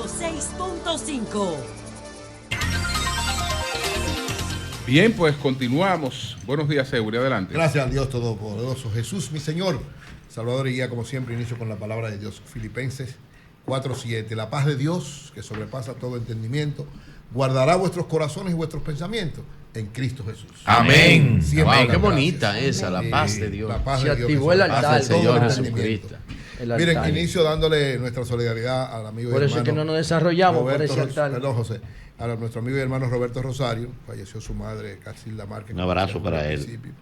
106.5. Bien, pues continuamos. Buenos días, Eury, adelante. Gracias al Dios Todopoderoso. Jesús, mi Señor, Salvador y guía, como siempre, inicio con la palabra de Dios. Filipenses 4:7. La paz de Dios, que sobrepasa todo entendimiento, guardará vuestros corazones y vuestros pensamientos en Cristo Jesús. Amén. Siempre Wow, la qué gracia. bonita esa, la paz de Dios. La paz Se de Dios activó el que sobrepasa altar, todo Señor entendimiento. Jesucristo. El Miren, altar. inicio dándole nuestra solidaridad al amigo y Por eso hermano es que no nos desarrollamos por Roberto ese altar. Perdón, José. A nuestro amigo y hermano Roberto Rosario. Falleció su madre, Carcilda Márquez. Un abrazo para él. Principio.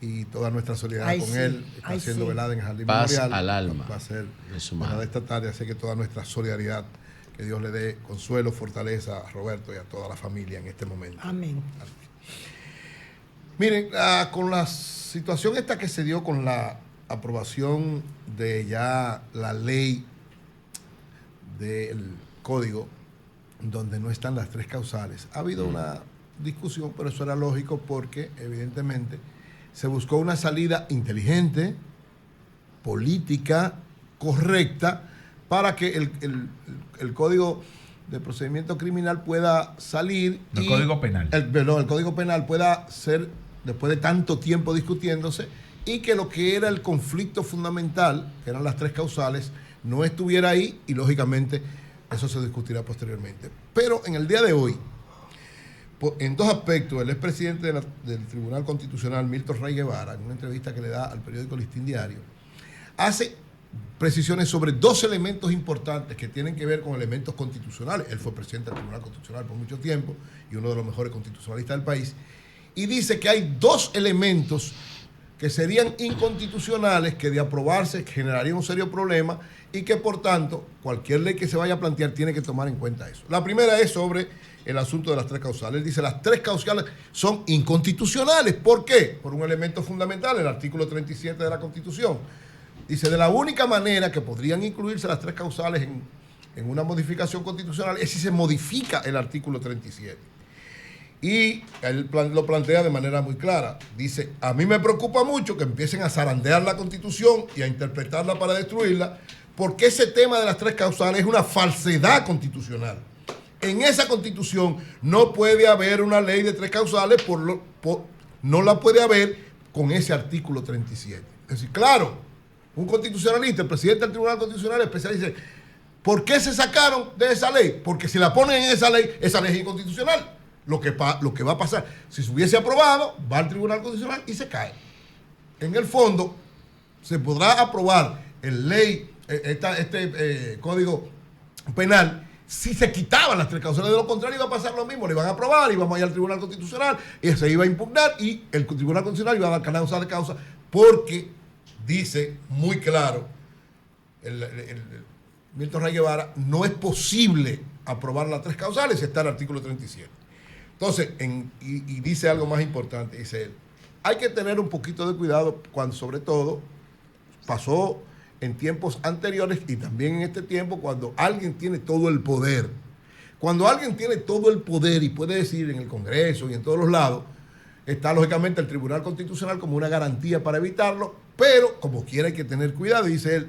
Y toda nuestra solidaridad Ay, con sí. él. Está Ay, siendo sí. velada en el Jardín Paz Memorial. al alma Va a ser de su velada madre. esta tarde. Así que toda nuestra solidaridad, que Dios le dé consuelo, fortaleza a Roberto y a toda la familia en este momento. Amén. Miren, con la situación esta que se dio con la aprobación de ya la ley del código, donde no están las 3 causales, ha habido una discusión, pero eso era lógico porque evidentemente se buscó una salida inteligente, política, correcta, para que el código de procedimiento criminal pueda salir. El Código Penal. El Código Penal pueda ser, después de tanto tiempo discutiéndose, y que lo que era el conflicto fundamental, que eran las 3 causales, no estuviera ahí, y lógicamente eso se discutirá posteriormente. Pero en el día de hoy, en 2 aspectos, el expresidente del Tribunal Constitucional, Milton Ray Guevara, en una entrevista que le da al periódico Listín Diario, hace precisiones sobre 2 elementos importantes que tienen que ver con elementos constitucionales. Él fue presidente del Tribunal Constitucional por mucho tiempo y uno de los mejores constitucionalistas del país. Y dice que hay 2 elementos que serían inconstitucionales, que de aprobarse generarían un serio problema y que por tanto cualquier ley que se vaya a plantear tiene que tomar en cuenta eso. La primera es sobre el asunto de las 3 causales. Él dice las 3 causales son inconstitucionales. ¿Por qué? Por un elemento fundamental, el artículo 37 de la Constitución. Dice, de la única manera que podrían incluirse las 3 causales en una modificación constitucional es si se modifica el artículo 37. Y él lo plantea de manera muy clara. Dice, a mí me preocupa mucho que empiecen a zarandear la Constitución y a interpretarla para destruirla, porque ese tema de las 3 causales es una falsedad constitucional. En esa Constitución no puede haber una ley de 3 causales, no la puede haber con ese artículo 37. Es decir, claro, un constitucionalista, el presidente del Tribunal Constitucional especial, dice, ¿por qué se sacaron de esa ley? Porque si la ponen en esa ley es inconstitucional. Lo que va a pasar, si se hubiese aprobado, va al Tribunal Constitucional y se cae. En el fondo, se podrá aprobar este Código Penal si se quitaban las 3 causales. De lo contrario, iba a pasar lo mismo. Le iban a aprobar, íbamos a ir al Tribunal Constitucional y se iba a impugnar y el Tribunal Constitucional iba a dar causa de causa, porque dice muy claro Milton Ray Guevara, no es posible aprobar las 3 causales si está el artículo 37. Entonces, y dice algo más importante, dice él, hay que tener un poquito de cuidado cuando, sobre todo, pasó en tiempos anteriores y también en este tiempo, cuando alguien tiene todo el poder. Cuando alguien tiene todo el poder y puede decir en el Congreso y en todos los lados, está lógicamente el Tribunal Constitucional como una garantía para evitarlo, pero como quiera hay que tener cuidado, dice él.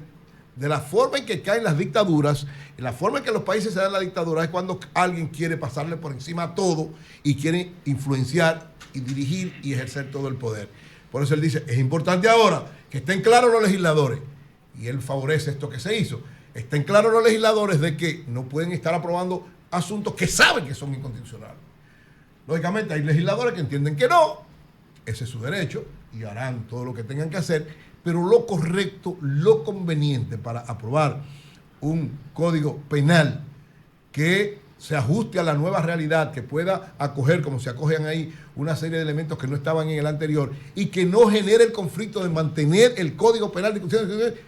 De la forma en que caen las dictaduras, en la forma en que los países se dan la dictadura, es cuando alguien quiere pasarle por encima a todo y quiere influenciar y dirigir y ejercer todo el poder. Por eso él dice, es importante ahora que estén claros los legisladores, y él favorece esto que se hizo, estén claros los legisladores de que no pueden estar aprobando asuntos que saben que son inconstitucionales. Lógicamente hay legisladores que entienden que no, ese es su derecho, y harán todo lo que tengan que hacer, pero lo correcto, lo conveniente para aprobar un código penal que se ajuste a la nueva realidad, que pueda acoger, como se acogen ahí, una serie de elementos que no estaban en el anterior y que no genere el conflicto de mantener el código penal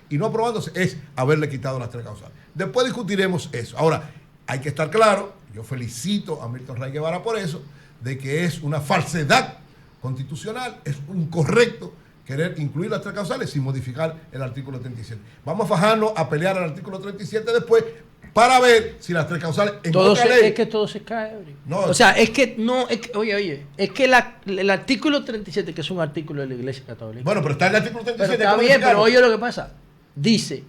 y no aprobándose, es haberle quitado las 3 causales. Después discutiremos eso. Ahora, hay que estar claro, yo felicito a Milton Ray Guevara por eso, de que es una falsedad constitucional, es incorrecto querer incluir las 3 causales sin modificar el artículo 37. Vamos a fajarnos a pelear el artículo 37 después para ver si las 3 causales en otra ley. Es que todo se cae. No, o sea, es que no, es que, oye, es que el artículo 37, que es un artículo de la Iglesia Católica. Bueno, pero está el artículo 37. Pero está bien, pero oye lo que pasa. Dice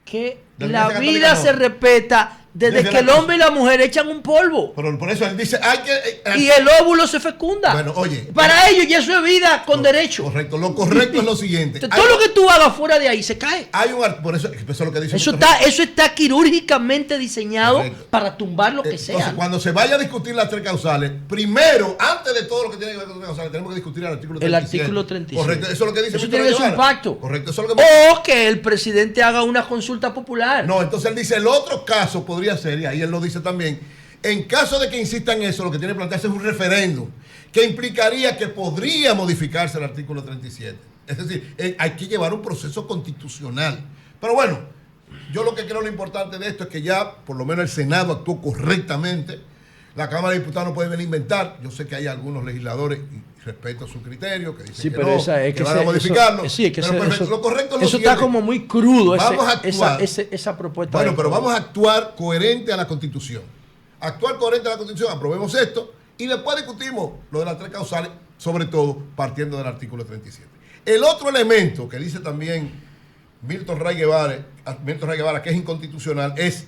que la vida no se respeta Desde que el hombre y la mujer echan un polvo. Pero por eso él dice, hay que... Y el óvulo se fecunda. Bueno, oye. Para ellos ya eso es vida con derecho. Correcto. Lo correcto es lo siguiente. Todo lo que tú hagas fuera de ahí se cae. Hay un... Por eso es lo que dice. Eso está quirúrgicamente diseñado Correcto. para tumbar lo que Entonces, sea. cuando se vaya a discutir las tres causales, primero, antes de todo lo que tiene que ver con las tres causales, tenemos que discutir el artículo 37. El artículo 37. Correcto, eso es lo que dice. Eso Víctor tiene su Ayala. impacto. Correcto, eso es lo que... O que el presidente haga una consulta popular. No, entonces él dice, el otro caso podría ser, y ahí él lo dice también, en caso de que insista en eso, lo que tiene que plantearse es un referéndum, que implicaría que podría modificarse el artículo 37. Es decir, hay que llevar un proceso constitucional. Pero bueno, yo lo que creo lo importante de esto es que ya, por lo menos el Senado actuó correctamente. La Cámara de Diputados no puede venir a inventar. Yo sé que hay algunos legisladores, y respeto su criterio, que dicen Sí, que pero no, esa es que van a modificarlo. Sí, es que pero eso, lo correcto es lo eso está siguiente. como muy crudo, Vamos a actuar. esa propuesta. Bueno, pero vamos a actuar coherente a la Constitución. Actuar coherente a la Constitución, aprobemos esto y después discutimos lo de las tres causales, sobre todo partiendo del artículo 37. El otro elemento que dice también Milton Ray Guevara, que es inconstitucional, es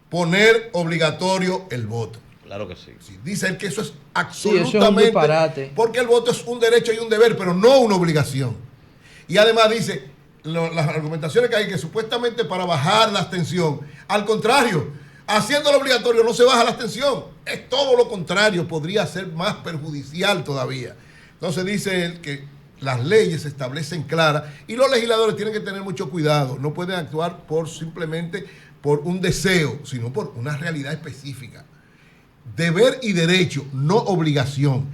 poner obligatorio el voto. Claro que sí. Sí, dice él que eso es eso es un absolutamente... disparate. Porque el voto es un derecho y un deber, pero no una obligación. Y además dice, las argumentaciones que hay, que supuestamente para bajar la abstención, al contrario, haciéndolo obligatorio no se baja la abstención, es todo lo contrario, podría ser más perjudicial todavía. Entonces dice él que las leyes se establecen claras y los legisladores tienen que tener mucho cuidado, no pueden actuar simplemente por un deseo, sino por una realidad específica. Deber y derecho, no obligación.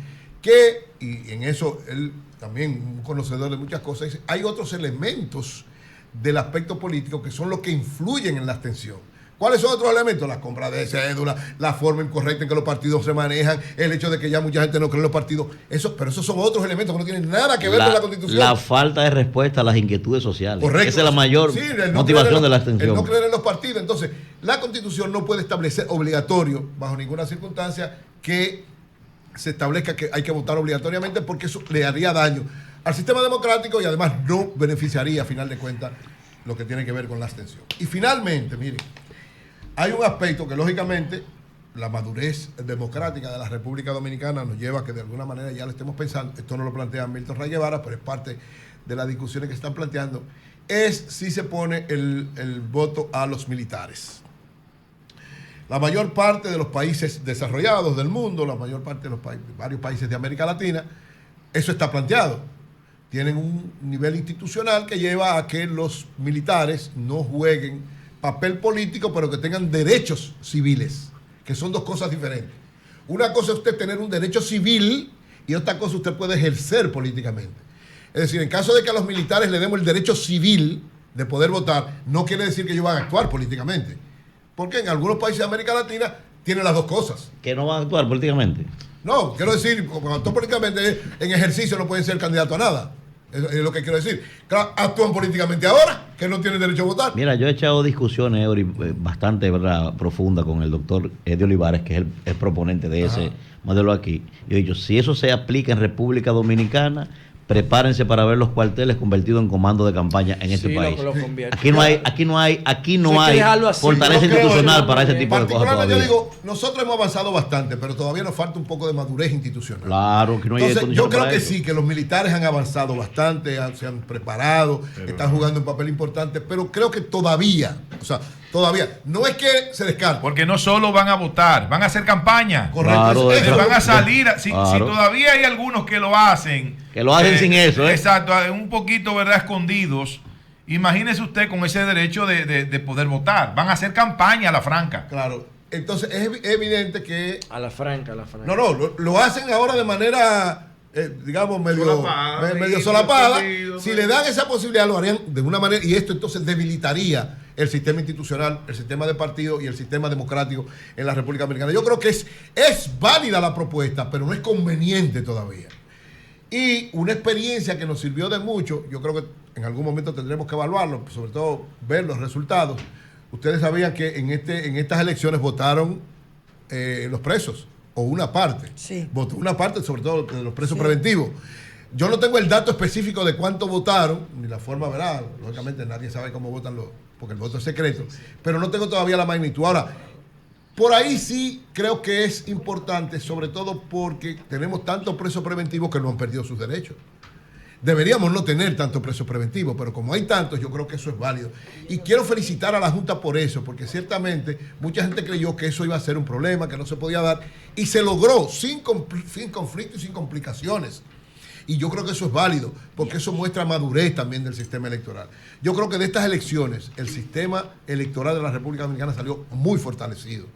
Y en eso él también, un conocedor de muchas cosas, dice, hay otros elementos del aspecto político que son los que influyen en la abstención. ¿Cuáles son otros elementos? La compra de cédula, la forma incorrecta en que los partidos se manejan, el hecho de que ya mucha gente no cree en los partidos. Pero esos son otros elementos que no tienen nada que ver con la Constitución. La falta de respuesta a las inquietudes sociales. Correcto. Esa es la mayor motivación de la abstención. El no creer en los partidos. Entonces, la Constitución no puede establecer obligatorio, bajo ninguna circunstancia, que se establezca que hay que votar obligatoriamente, porque eso le haría daño al sistema democrático y además no beneficiaría, a final de cuentas, lo que tiene que ver con la abstención. Y finalmente, miren, hay un aspecto que lógicamente la madurez democrática de la República Dominicana nos lleva a que de alguna manera ya lo estemos pensando. Esto no lo plantea Milton Ray Guevara, pero es parte de las discusiones que están planteando. Es si se pone el voto a los militares. La mayor parte de los países desarrollados del mundo, la mayor parte de varios países de América Latina, eso está planteado. Tienen un nivel institucional que lleva a que los militares no jueguen papel político, pero que tengan derechos civiles, que son dos cosas diferentes. Una cosa es usted tener un derecho civil y otra cosa usted puede ejercer políticamente. Es decir, en caso de que a los militares le demos el derecho civil de poder votar, no quiere decir que ellos van a actuar políticamente. Porque en algunos países de América Latina tienen las dos cosas. ¿Que no van a actuar políticamente? No, quiero decir, cuando actúan políticamente, en ejercicio no pueden ser candidatos a nada. Es lo que quiero decir. Claro, actúan políticamente ahora, que no tienen derecho a votar. Mira, yo he echado discusiones, Eury, bastante profundas con el doctor Eddie Olivares, que es el proponente de ese modelo aquí. Yo he dicho, si eso se aplica en República Dominicana, prepárense para ver los cuarteles convertidos en comando de campaña en este país. Aquí no hay fortaleza institucional para ese tipo de cosas todavía. Yo digo, nosotros hemos avanzado bastante, pero todavía nos falta un poco de madurez institucional. Claro, que no hay. Entonces, yo creo que sí, que los militares han avanzado bastante, se han preparado, están jugando un papel importante, pero creo que todavía, no es que se descarte. Porque no solo van a votar, van a hacer campaña. Correcto. Claro, van a salir. Si todavía hay algunos que lo hacen. Que lo hacen sin eso, ¿eh? Exacto, un poquito, ¿verdad? Escondidos. Imagínese usted con ese derecho de poder votar. Van a hacer campaña a la franca. Claro. Entonces es evidente que... A la franca. No, lo hacen ahora de manera, digamos, medio solapada. Si le dan esa posibilidad, lo harían de una manera, y esto entonces debilitaría el sistema institucional, el sistema de partido y el sistema democrático en la República Dominicana. Yo creo que es válida la propuesta, pero no es conveniente todavía. Y una experiencia que nos sirvió de mucho, yo creo que en algún momento tendremos que evaluarlo, sobre todo ver los resultados. Ustedes sabían que en estas elecciones votaron los presos, o una parte. Sí. Votó una parte, sobre todo de los presos preventivos. Yo no tengo el dato específico de cuánto votaron, ni la forma, ¿verdad? Lógicamente nadie sabe cómo votan porque el voto es secreto, pero no tengo todavía la magnitud. Ahora, Por ahí sí creo que es importante, sobre todo porque tenemos tantos presos preventivos que no han perdido sus derechos. Deberíamos no tener tantos presos preventivos, pero como hay tantos, yo creo que eso es válido. Y quiero felicitar a la Junta por eso, porque ciertamente mucha gente creyó que eso iba a ser un problema, que no se podía dar, y se logró sin conflicto y sin complicaciones. Y yo creo que eso es válido, porque eso muestra madurez también del sistema electoral. Yo creo que de estas elecciones, el sistema electoral de la República Dominicana salió muy fortalecido.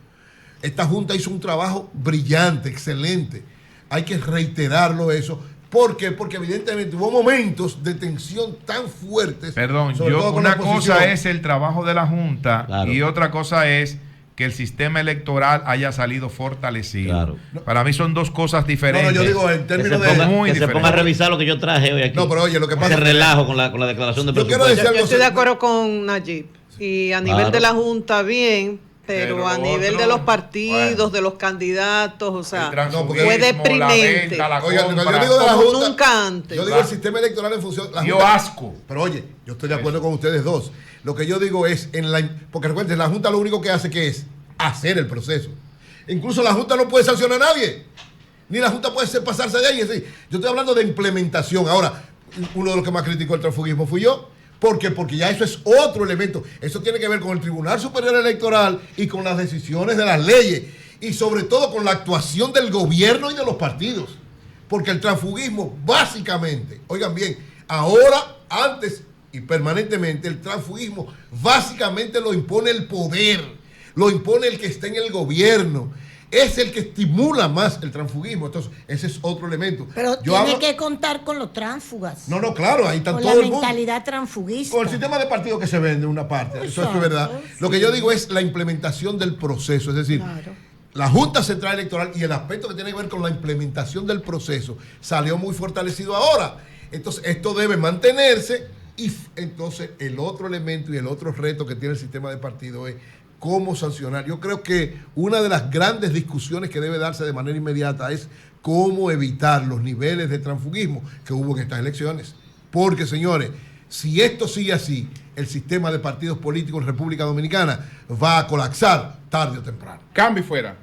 Esta Junta hizo un trabajo brillante, excelente. Hay que reiterarlo eso. ¿Por qué? Porque evidentemente hubo momentos de tensión tan fuertes. Perdón, una cosa es el trabajo de la Junta, claro, y otra cosa es que el sistema electoral haya salido fortalecido. Claro. Para mí son dos cosas diferentes. No, yo digo en términos que se ponga a revisar lo que yo traje hoy aquí. No, pero oye, lo que pasa es que relajo con la declaración de presupuesto. Yo estoy de acuerdo con Nayib. Y a nivel de la Junta, bien. Pero a nivel de los partidos, bueno, de los candidatos, o sea, fue deprimente. Oiga, yo digo de la Junta, nunca antes. Yo digo el sistema electoral en función. Dio asco. Pero oye, yo estoy de acuerdo con ustedes dos. Lo que yo digo es, porque recuerden, la Junta lo único que hace que es hacer el proceso. Incluso la Junta no puede sancionar a nadie. Ni la Junta puede pasarse de ahí. Yo estoy hablando de implementación. Ahora, uno de los que más criticó el transfugismo fui yo. ¿Por qué? Porque ya eso es otro elemento. Eso tiene que ver con el Tribunal Superior Electoral y con las decisiones de las leyes. Y sobre todo con la actuación del gobierno y de los partidos. Porque el transfugismo básicamente, oigan bien, ahora, antes y permanentemente, el transfugismo básicamente lo impone el poder. Lo impone el que está en el gobierno. Es el que estimula más el transfugismo. Entonces, ese es otro elemento. Pero tiene que contar con los tránsfugas. No, claro, ahí está con todo la el mundo. mentalidad transfugista. Con el sistema de partido que se vende una parte. Eso es verdad. Sí. Lo que yo digo es la implementación del proceso. Es decir, claro, la Junta Central Electoral y el aspecto que tiene que ver con la implementación del proceso salió muy fortalecido ahora. Entonces, esto debe mantenerse. Y entonces, el otro elemento y el otro reto que tiene el sistema de partido es cómo sancionar. Yo creo que una de las grandes discusiones que debe darse de manera inmediata es cómo evitar los niveles de transfugismo que hubo en estas elecciones. Porque, señores, si esto sigue así, el sistema de partidos políticos en República Dominicana va a colapsar tarde o temprano. Cambio fuera.